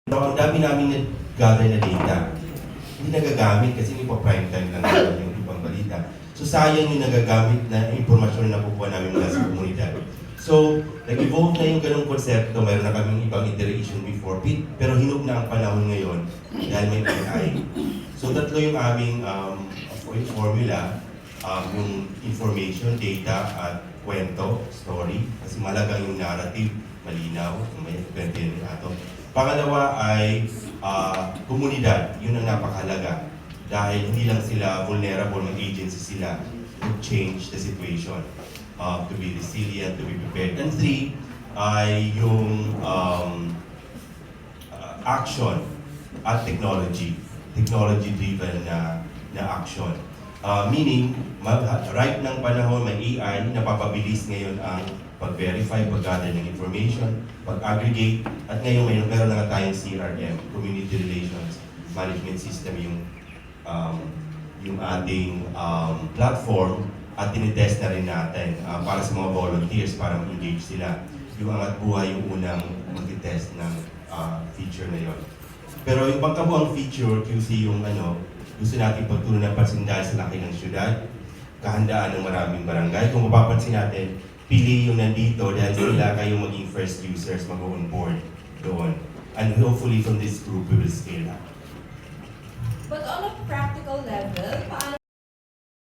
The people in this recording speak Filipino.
Ang dami namin nag-gather na data. Hindi nagagamit kasi hindi pa prime time lang naman yung ibang balita. So sayang yung nagagamit na impormasyon na nakukuha namin mula sa komunidad. So, nag-evolve na yung ganung konsepto. Mayroon na kaming ibang iteration before, pero hinug na ang panahon ngayon dahil may AI. So, tatlo yung aming formula, yung information, data, at kwento, story. Kasi malaga yung narrative, malinaw, may kwento yun ato. Pangalawa ay komunidad. Yun ang napakahalaga. Dahil hindi lang sila vulnerable, mag-agency sila to change the situation. To be resilient, to be prepared. And three, ay yung action at technology. Technology-driven na action. Meaning, right ng panahon, may AI, napapabilis ngayon ang pag-verify, pag-gather ng information, pag-aggregate, at ngayon meron na nga tayong CRM, Community Relations Management System, yung ating platform, at tinitest na rin natin para sa mga volunteers para ma-engage sila. Yung Angat Buhay yung unang mag-test ng feature na yon. Pero yung pagkabuang feature, QC yung gusto natin pagtuloy ng pansin dahil sa laki ng syudad, kahandaan ng maraming barangay. Kung mapapansin natin, pili yung nandito dahil sila kayong maging first users mag-on board doon. And hopefully from this group, we will scale up. But on a practical level, paano